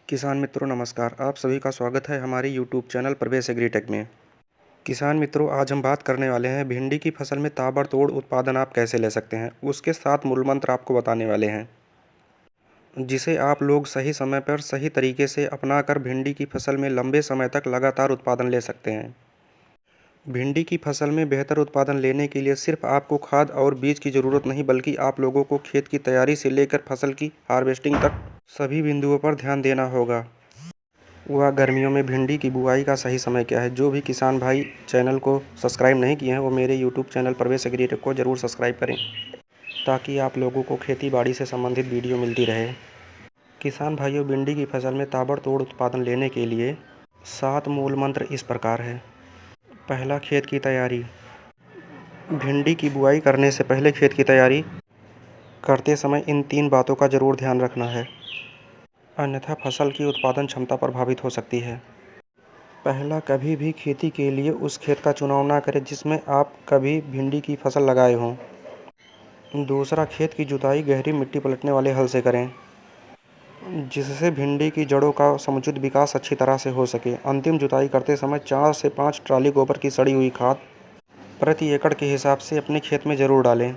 किसान मित्रों नमस्कार। आप सभी का स्वागत है हमारे यूट्यूब चैनल प्रवेश एग्रीटेक में। किसान मित्रों, आज हम बात करने वाले हैं भिंडी की फसल में ताबड़तोड़ उत्पादन आप कैसे ले सकते हैं। उसके 7 मूल मंत्र आपको बताने वाले हैं, जिसे आप लोग सही समय पर सही तरीके से अपनाकर भिंडी की फसल में लंबे समय तक लगातार उत्पादन ले सकते हैं। भिंडी की फसल में बेहतर उत्पादन लेने के लिए सिर्फ आपको खाद और बीज की ज़रूरत नहीं, बल्कि आप लोगों को खेत की तैयारी से लेकर फसल की हार्वेस्टिंग तक सभी बिंदुओं पर ध्यान देना होगा। वह गर्मियों में भिंडी की बुआई का सही समय क्या है। जो भी किसान भाई चैनल को सब्सक्राइब नहीं किए हैं, वो मेरे यूट्यूब चैनल प्रवेश एग्रीटेक को ज़रूर सब्सक्राइब करें, ताकि आप लोगों को खेती बाड़ी से संबंधित वीडियो मिलती रहे। किसान भाइयों, भिंडी की फसल में ताबड़तोड़ उत्पादन लेने के लिए 7 मूल मंत्र इस प्रकार है। पहला, खेत की तैयारी। भिंडी की बुआई करने से पहले खेत की तैयारी करते समय इन 3 बातों का ज़रूर ध्यान रखना है, अन्यथा फसल की उत्पादन क्षमता प्रभावित हो सकती है। पहला, कभी भी खेती के लिए उस खेत का चुनाव ना करें जिसमें आप कभी भिंडी की फसल लगाए हों। दूसरा, खेत की जुताई गहरी मिट्टी पलटने वाले हल से करें, जिससे भिंडी की जड़ों का समुचित विकास अच्छी तरह से हो सके। अंतिम जुताई करते समय 4 से 5 ट्राली गोबर की सड़ी हुई खाद प्रति एकड़ के हिसाब से अपने खेत में ज़रूर डालें।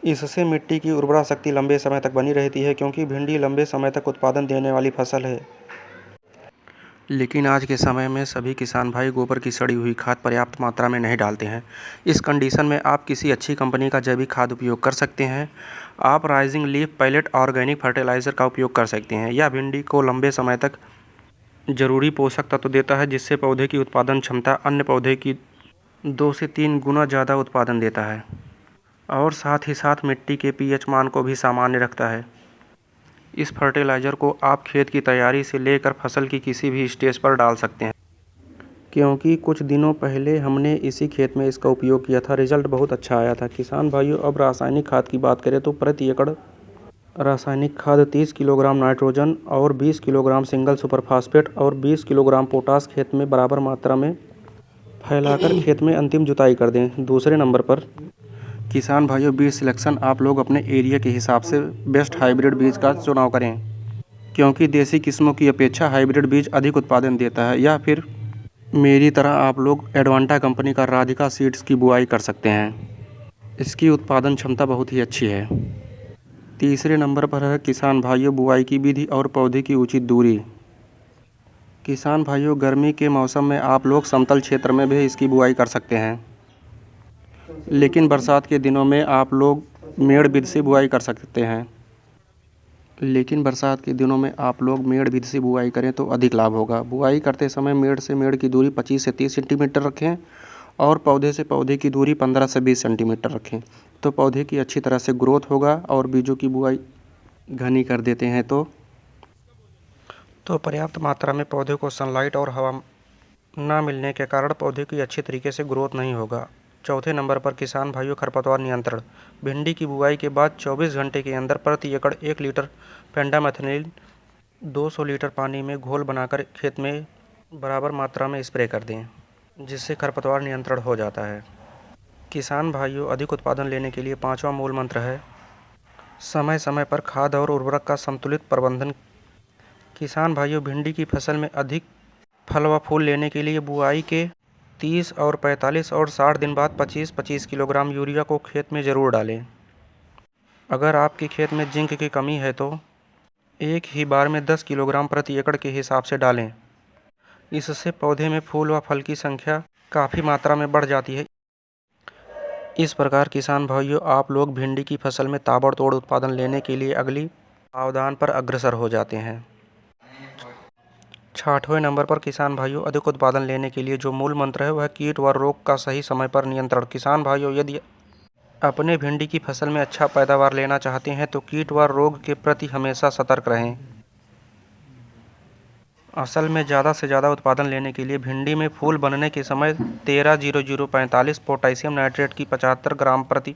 इससे मिट्टी की उर्वरा शक्ति लंबे समय तक बनी रहती है, क्योंकि भिंडी लंबे समय तक उत्पादन देने वाली फसल है। लेकिन आज के समय में सभी किसान भाई गोबर की सड़ी हुई खाद पर्याप्त मात्रा में नहीं डालते हैं। इस कंडीशन में आप किसी अच्छी कंपनी का जैविक खाद उपयोग कर सकते हैं। आप rising leaf pellet organic fertiliser का उपयोग कर सकते हैं। यह भिंडी को लंबे समय तक जरूरी पोषक तत्व देता है, जिससे पौधे की उत्पादन क्षमता अन्य पौधे की 2 से 3 गुना ज़्यादा उत्पादन देता है, और साथ ही साथ मिट्टी के पीएच मान को भी सामान्य रखता है। इस फर्टिलाइज़र को आप खेत की तैयारी से लेकर फसल की किसी भी स्टेज पर डाल सकते हैं, क्योंकि कुछ दिनों पहले हमने इसी खेत में इसका उपयोग किया था। रिजल्ट बहुत अच्छा आया था। किसान भाइयों, अब रासायनिक खाद की बात करें तो प्रति एकड़ रासायनिक खाद 30 किलोग्राम नाइट्रोजन और 20 किलोग्राम सिंगल सुपर फास्फेट और 20 किलोग्राम पोटास खेत में बराबर मात्रा में फैलाकर खेत में अंतिम जुताई कर दें। दूसरे नंबर पर किसान भाइयों, बीज सिलेक्शन। आप लोग अपने एरिया के हिसाब से बेस्ट हाइब्रिड बीज का चुनाव करें, क्योंकि देसी किस्मों की अपेक्षा हाइब्रिड बीज अधिक उत्पादन देता है। या फिर मेरी तरह आप लोग एडवांटा कंपनी का राधिका सीड्स की बुआई कर सकते हैं। इसकी उत्पादन क्षमता बहुत ही अच्छी है। तीसरे नंबर पर है किसान भाइयों, बुआई की विधि और पौधे की उचित दूरी। किसान भाइयों, गर्मी के मौसम में आप लोग समतल क्षेत्र में भी इसकी बुआई कर सकते हैं, लेकिन बरसात के दिनों में आप लोग मेड़ विधि से बुआई कर सकते हैं। मेड़ विधि से बुआई करें तो अधिक लाभ होगा। बुआई करते समय मेड़ से मेड़ की दूरी 25 से 30 सेंटीमीटर रखें, और पौधे से पौधे की दूरी 15 से 20 सेंटीमीटर रखें, तो पौधे की अच्छी तरह से ग्रोथ होगा। और बीजों की बुआई घनी कर देते हैं तो पर्याप्त मात्रा में पौधे को सनलाइट और हवा ना मिलने के कारण पौधे की अच्छी तरीके से ग्रोथ नहीं होगा। चौथे नंबर पर किसान भाइयों, खरपतवार नियंत्रण। भिंडी की बुआई के बाद 24 घंटे के अंदर प्रति एकड़ 1 लीटर पेंडामेथनिल 200 लीटर पानी में घोल बनाकर खेत में बराबर मात्रा में स्प्रे कर दें, जिससे खरपतवार नियंत्रण हो जाता है। किसान भाइयों, अधिक उत्पादन लेने के लिए 5वां मूल मंत्र है समय समय पर खाद और उर्वरक का संतुलित प्रबंधन। किसान भाइयों, भिंडी की फसल में अधिक फल व फूल लेने के लिए बुआई के 30 और 45 और 60 दिन बाद 25-25 किलोग्राम यूरिया को खेत में ज़रूर डालें। अगर आपके खेत में जिंक की कमी है तो एक ही बार में 10 किलोग्राम प्रति एकड़ के हिसाब से डालें। इससे पौधे में फूल व फल की संख्या काफ़ी मात्रा में बढ़ जाती है। इस प्रकार किसान भाइयों, आप लोग भिंडी की फसल में ताबड़तोड़ उत्पादन लेने के लिए अगली प्रावधान पर अग्रसर हो जाते हैं। 6वें नंबर पर किसान भाइयों, अधिक उत्पादन लेने के लिए जो मूल मंत्र है वह कीट व रोग का सही समय पर नियंत्रण। किसान भाइयों, यदि अपने भिंडी की फसल में अच्छा पैदावार लेना चाहते हैं तो कीट व रोग के प्रति हमेशा सतर्क रहें। असल में ज़्यादा से ज़्यादा उत्पादन लेने के लिए भिंडी में फूल बनने के समय 13-00-45 पोटेशियम नाइट्रेट की 75 ग्राम प्रति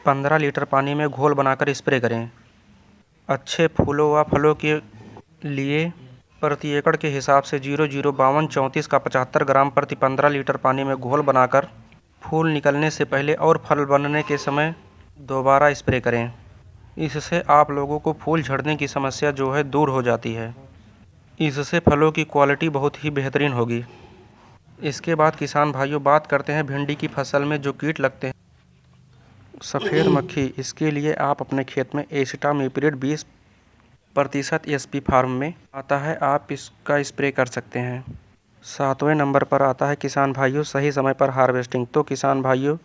15 लीटर पानी में घोल बनाकर स्प्रे करें। अच्छे फूलों व फलों के लिए प्रति एकड़ के हिसाब से 00-52-34 का 75 ग्राम प्रति 15 लीटर पानी में घोल बनाकर फूल निकलने से पहले और फल बनने के समय दोबारा स्प्रे करें। इससे आप लोगों को फूल झड़ने की समस्या जो है दूर हो जाती है। इससे फलों की क्वालिटी बहुत ही बेहतरीन होगी। इसके बाद किसान भाइयों बात करते हैं भिंडी की फसल में जो कीट लगते हैं। सफ़ेद मक्खी, इसके लिए आप अपने खेत में एसिटामिप्रिड 20% एसपी फार्म में आता है, आप इसका स्प्रे कर सकते हैं। 7वें नंबर पर आता है किसान भाइयों सही समय पर हार्वेस्टिंग। तो किसान भाइयों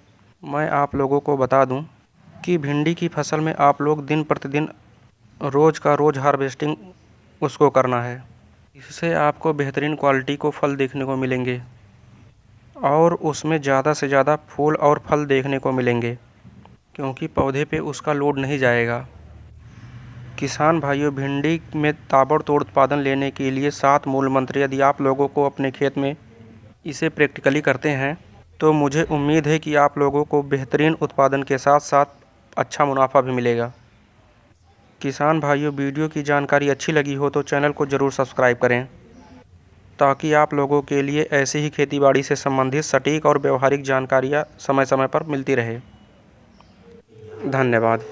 मैं आप लोगों को बता दूं कि भिंडी की फसल में आप लोग दिन प्रतिदिन रोज़ का रोज़ हार्वेस्टिंग उसको करना है। इससे आपको बेहतरीन क्वालिटी को फल देखने को मिलेंगे और उसमें ज़्यादा से ज़्यादा फूल और फल देखने को मिलेंगे, क्योंकि पौधे पे उसका लोड नहीं जाएगा। किसान भाइयों भिंडी में ताबड़तोड़ उत्पादन लेने के लिए 7 मूल मंत्र यदि आप लोगों को अपने खेत में इसे प्रैक्टिकली करते हैं तो मुझे उम्मीद है कि आप लोगों को बेहतरीन उत्पादन के साथ साथ अच्छा मुनाफा भी मिलेगा। किसान भाइयों वीडियो की जानकारी अच्छी लगी हो तो चैनल को ज़रूर सब्सक्राइब करें, ताकि आप लोगों के लिए ऐसे ही खेतीबाड़ी से संबंधित सटीक और व्यवहारिक जानकारियाँ समय समय पर मिलती रहे। धन्यवाद।